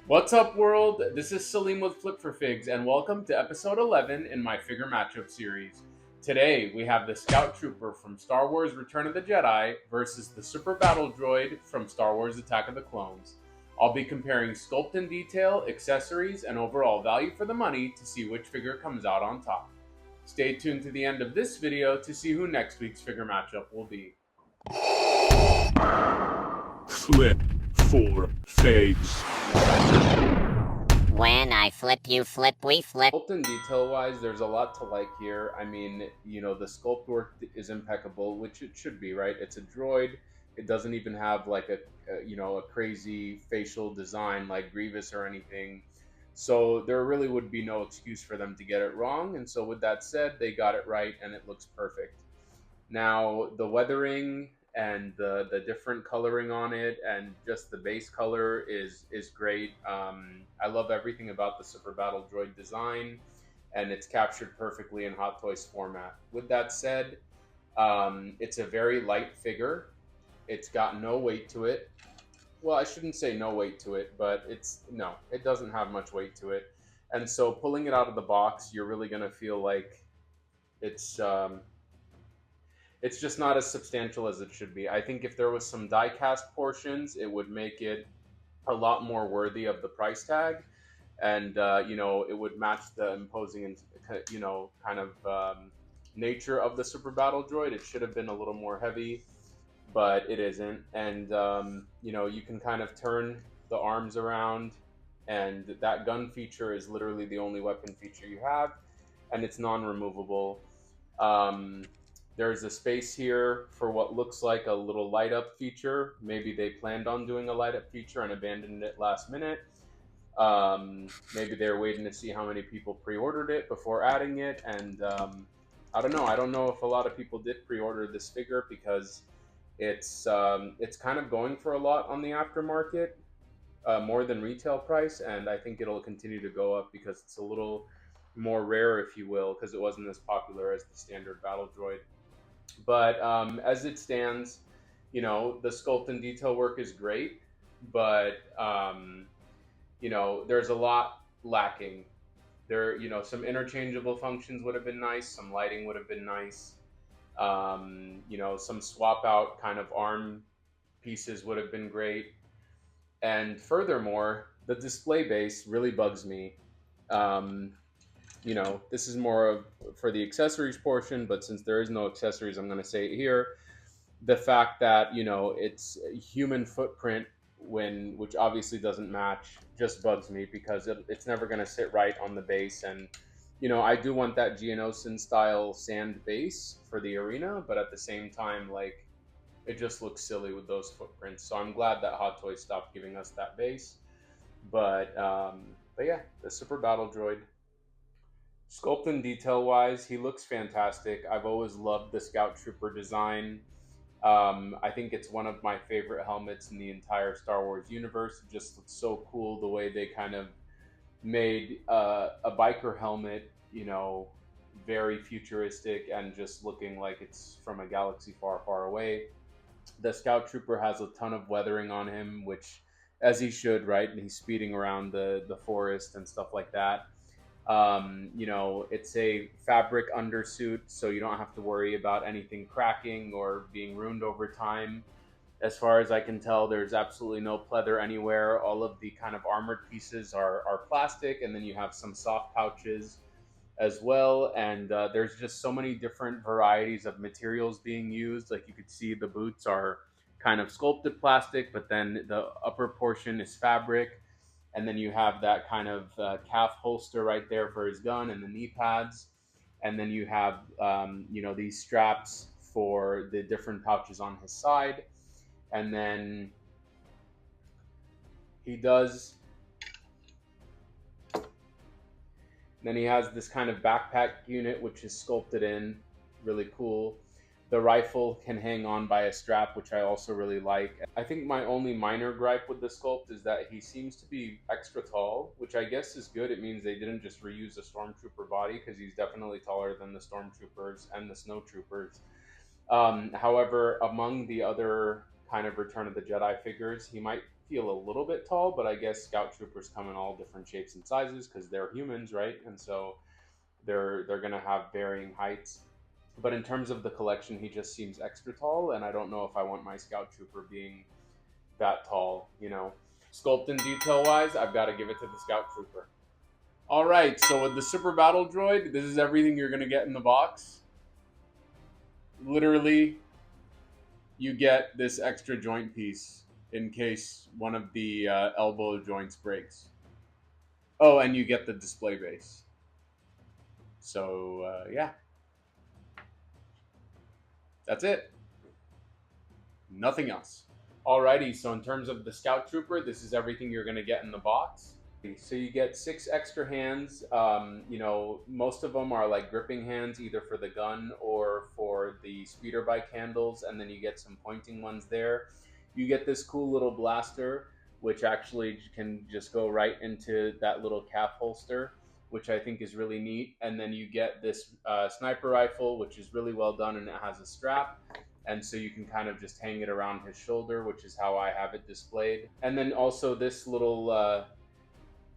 What's up, world? This is Salim with Flip for Figs, and welcome to episode 11 in my figure matchup series. Today, we have the Scout Trooper from Star Wars Return of the Jedi versus the Super Battle Droid from Star Wars Attack of the Clones. I'll be comparing sculpt and detail, accessories, and overall value for the money to see which figure comes out on top. Stay tuned to the end of this video to see who next week's figure matchup will be. Flip for Figs. When I flip, you flip, we flip. Sculpt and detail wise, there's a lot to like here. I mean, the sculpt work is impeccable, which it should be, right? It's a droid. It doesn't even have like a crazy facial design like Grievous or anything. So there really would be no excuse for them to get it wrong. And so with that said, they got it right and it looks perfect. Now, the weathering and the different coloring on it and just the base color is great. I love everything about the Super Battle Droid design, and it's captured perfectly in Hot Toys format. With that said, it's a very light figure. It's got no weight to it. Well, I shouldn't say no weight to it, but it doesn't have much weight to it. And so pulling it out of the box, you're really going to feel like it's it's just not as substantial as it should be. I think if there was some die cast portions, it would make it a lot more worthy of the price tag, and it would match the imposing and kind of nature of the Super Battle Droid. It should have been a little more heavy, but it isn't. And you can kind of turn the arms around, and that gun feature is literally the only weapon feature you have, and it's non-removable. There's a space here for what looks like a little light up feature. Maybe they planned on doing a light up feature and abandoned it last minute. Maybe they're waiting to see how many people pre-ordered it before adding it. And I don't know. I don't know if a lot of people did pre-order this figure because it's kind of going for a lot on the aftermarket, more than retail price. And I think it'll continue to go up because it's a little more rare, if you will, because it wasn't as popular as the standard Battle Droid. But as it stands, the sculpt and detail work is great, but there's a lot lacking. There, some interchangeable functions would have been nice. Some lighting would have been nice. Some swap out kind of arm pieces would have been great. And furthermore, the display base really bugs me. This is more of for the accessories portion, but since there is no accessories, I'm going to say it here. The fact that, it's a human footprint which obviously doesn't match, just bugs me because it's never going to sit right on the base. And, I do want that Geonosis style sand base for the arena, but at the same time, like, it just looks silly with those footprints. So I'm glad that Hot Toys stopped giving us that base. But yeah, the Super Battle Droid. Sculpt and detail wise, he looks fantastic. I've always loved the Scout Trooper design. I think it's one of my favorite helmets in the entire Star Wars universe. It just looks so cool the way they kind of made a biker helmet, very futuristic and just looking like it's from a galaxy far, far away. The Scout Trooper has a ton of weathering on him, which, as he should, right? He's speeding around the forest and stuff like that. It's a fabric undersuit, so you don't have to worry about anything cracking or being ruined over time. As far as I can tell, there's absolutely no pleather anywhere. All of the kind of armored pieces are plastic, and then you have some soft pouches as well. And there's just so many different varieties of materials being used. Like you could see the boots are kind of sculpted plastic, but then the upper portion is fabric. And then you have that kind of calf holster right there for his gun and the knee pads. And then you have, these straps for the different pouches on his side. And then he has this kind of backpack unit, which is sculpted in, really cool. The rifle can hang on by a strap, which I also really like. I think my only minor gripe with the sculpt is that he seems to be extra tall, which I guess is good. It means they didn't just reuse a stormtrooper body, because he's definitely taller than the stormtroopers and the snowtroopers. However, among the other kind of Return of the Jedi figures. He might feel a little bit tall, but I guess Scout Troopers come in all different shapes and sizes because they're humans, right? And so they're gonna have varying heights. But in terms of the collection, he just seems extra tall, and I don't know if I want my Scout Trooper being that tall, you know. Sculpt and detail wise, I've got to give it to the Scout Trooper. All right, so with the Super Battle Droid, this is everything you're gonna get in the box. Literally, you get this extra joint piece in case one of the elbow joints breaks. Oh, and you get the display base. So yeah, that's it. Nothing else. Alrighty, so in terms of the Scout Trooper, this is everything you're going to get in the box. So you get 6 extra hands. You know, most of them are like gripping hands, either for the gun or for the speeder bike handles, and then you get some pointing ones there. You get this cool little blaster, which actually can just go right into that little calf holster, which I think is really neat. And then you get this sniper rifle, which is really well done, and it has a strap. And so you can kind of just hang it around his shoulder, which is how I have it displayed. And then also this little,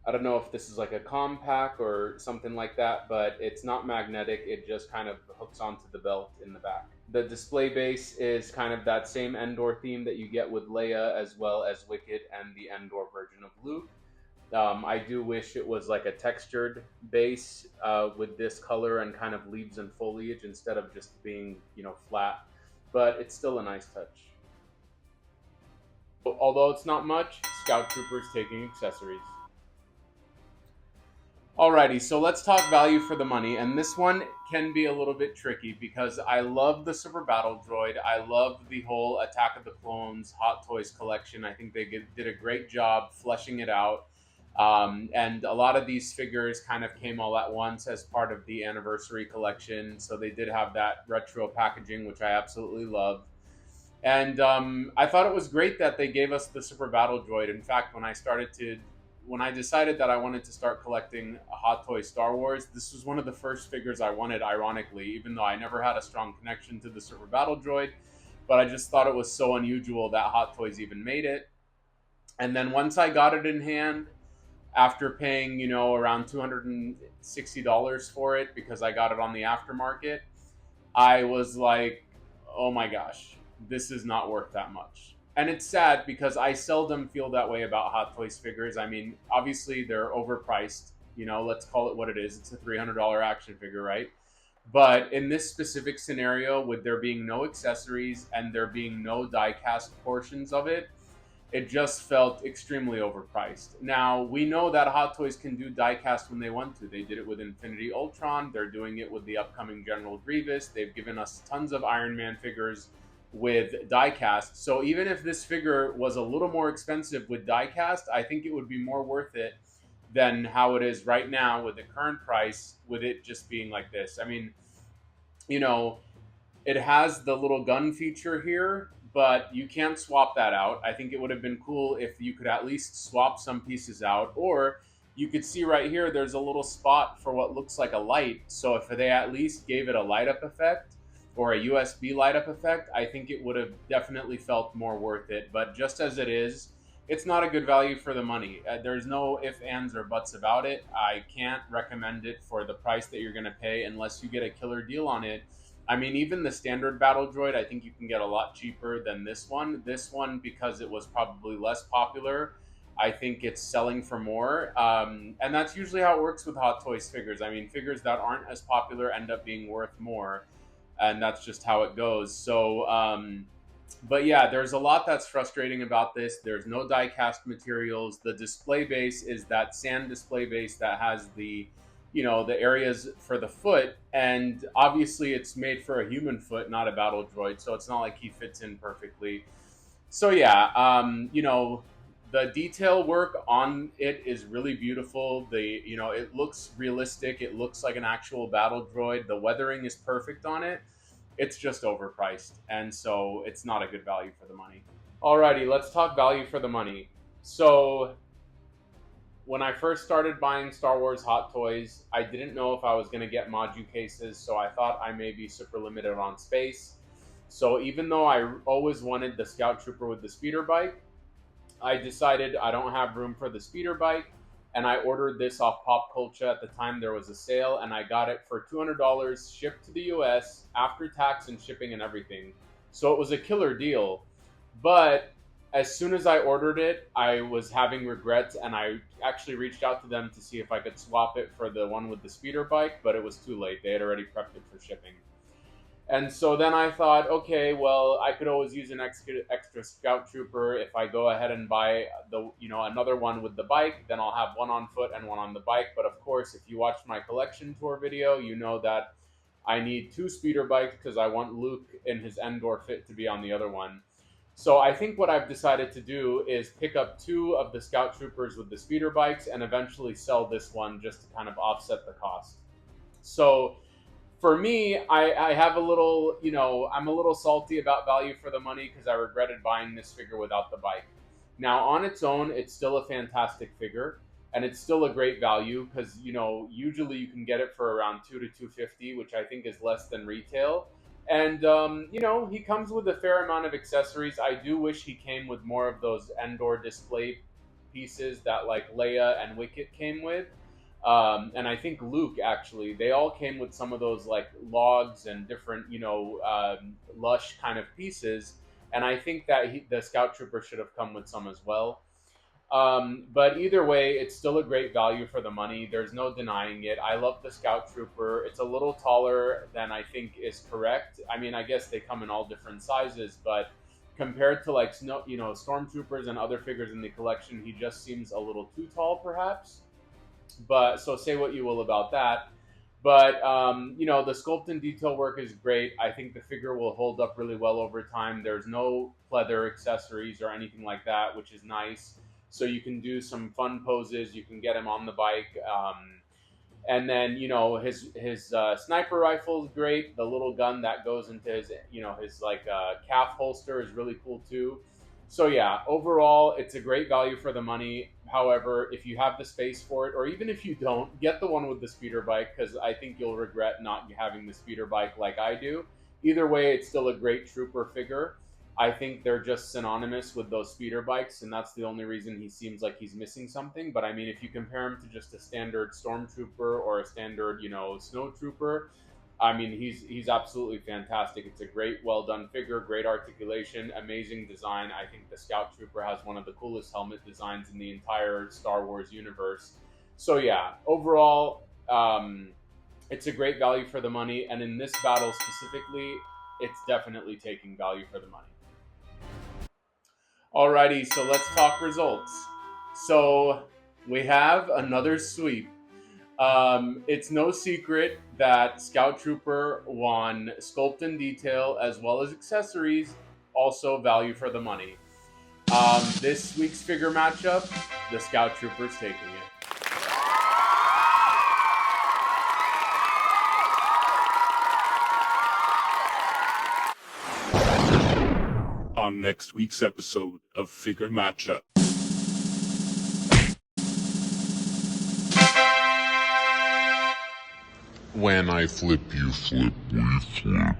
I don't know if this is like a compact or something like that, but it's not magnetic. It just kind of hooks onto the belt in the back. The display base is kind of that same Endor theme that you get with Leia, as well as Wicket and the Endor version of Luke. I do wish it was like a textured base with this color and kind of leaves and foliage instead of just being, you know, flat. But it's still a nice touch. Although it's not much, Scout Troopers taking accessories. Alrighty, so let's talk value for the money, and this one can be a little bit tricky because I love the Super Battle Droid. I love the whole Attack of the Clones Hot Toys collection. I think they did a great job fleshing it out. And a lot of these figures kind of came all at once as part of the anniversary collection. So they did have that retro packaging, which I absolutely love. And I thought it was great that they gave us the Super Battle Droid. In fact, when I decided that I wanted to start collecting a Hot Toy Star Wars, this was one of the first figures I wanted, ironically, even though I never had a strong connection to the Super Battle Droid. But I just thought it was so unusual that Hot Toys even made it. And then once I got it in hand, after paying, you know, around $260 for it because I got it on the aftermarket, I was like, oh my gosh, this is not worth that much. And it's sad because I seldom feel that way about Hot Toys figures. I mean, obviously they're overpriced, you know, let's call it what it is. It's a $300 action figure, right? But in this specific scenario, with there being no accessories and there being no die-cast portions of it, it just felt extremely overpriced. Now, we know that Hot Toys can do die-cast when they want to. They did it with Infinity Ultron. They're doing it with the upcoming General Grievous. They've given us tons of Iron Man figures with die-cast. So even if this figure was a little more expensive with die-cast, I think it would be more worth it than how it is right now with the current price, with it just being like this. I mean, you know, it has the little gun feature here, but you can't swap that out. I think it would have been cool if you could at least swap some pieces out, or you could see right here, there's a little spot for what looks like a light. So if they at least gave it a light up effect or a USB light up effect, I think it would have definitely felt more worth it. But just as it is, it's not a good value for the money. There's no ifs, ands, or buts about it. I can't recommend it for the price that you're going to pay unless you get a killer deal on it. I mean, even the standard Battle Droid, I think you can get a lot cheaper than this one. This one, because it was probably less popular, I think it's selling for more. And that's usually how it works with Hot Toys figures. I mean, figures that aren't as popular end up being worth more. And that's just how it goes. So, but yeah, there's a lot that's frustrating about this. There's no die-cast materials. The display base is that sand display base that has the, you know, the areas for the foot, and obviously it's made for a human foot, not a battle droid, so it's not like he fits in perfectly. So yeah, you know, the detail work on it is really beautiful. You know, it looks realistic. It looks like an actual battle droid. The weathering is perfect on it. It's just overpriced, and so it's not a good value for the money. Alrighty, let's talk value for the money. So when I first started buying Star Wars Hot Toys, I didn't know if I was going to get Maju cases, so I thought I may be super limited on space. So even though I always wanted the Scout Trooper with the speeder bike, I decided I don't have room for the speeder bike, and I ordered this off Pop Culture. At the time there was a sale, and I got it for $200 shipped to the US after tax and shipping and everything. So it was a killer deal. But as soon as I ordered it, I was having regrets, and I actually reached out to them to see if I could swap it for the one with the speeder bike, but it was too late. They had already prepped it for shipping. And so then I thought, okay, well, I could always use an extra Scout Trooper if I go ahead and buy another one with the bike. Then I'll have one on foot and one on the bike. But of course, if you watched my collection tour video, you know that I need two speeder bikes because I want Luke in his Endor fit to be on the other one. So I think what I've decided to do is pick up two of the Scout Troopers with the speeder bikes and eventually sell this one just to kind of offset the cost. So for me, I have a little, I'm a little salty about value for the money because I regretted buying this figure without the bike. Now, on its own, it's still a fantastic figure, and it's still a great value because, usually you can get it for around $200 to $250, which I think is less than retail. And, he comes with a fair amount of accessories. I do wish he came with more of those Endor display pieces that, like, Leia and Wicket came with. And I think Luke, actually, they all came with some of those like logs and different, lush kind of pieces. And I think that the Scout Trooper should have come with some as well. But either way, it's still a great value for the money. There's no denying it. I love the Scout Trooper. It's a little taller than I think is correct. I mean, I guess they come in all different sizes, but compared to like Stormtroopers and other figures in the collection, he just seems a little too tall, perhaps. But so say what you will about that. But the sculpt and detail work is great. I think the figure will hold up really well over time. There's no leather accessories or anything like that, which is nice. So you can do some fun poses. You can get him on the bike. And then his sniper rifle is great. The little gun that goes into his calf holster is really cool too. So yeah, overall, it's a great value for the money. However, if you have the space for it, or even if you don't, get the one with the speeder bike, because I think you'll regret not having the speeder bike like I do. Either way, it's still a great trooper figure. I think they're just synonymous with those speeder bikes, and that's the only reason he seems like he's missing something. But I mean, if you compare him to just a standard stormtrooper or a standard, snow trooper, I mean, he's absolutely fantastic. It's a great, well done figure, great articulation, amazing design. I think the Scout Trooper has one of the coolest helmet designs in the entire Star Wars universe. So yeah, overall, it's a great value for the money, and in this battle specifically, it's definitely taking value for the money. Alrighty, so let's talk results. So we have another sweep. It's no secret that Scout Trooper won sculpt and detail as well as accessories, also value for the money. This week's figure matchup, the Scout Trooper's taking it. On next week's episode of Figure Matchup. When I flip, you flip, we flip.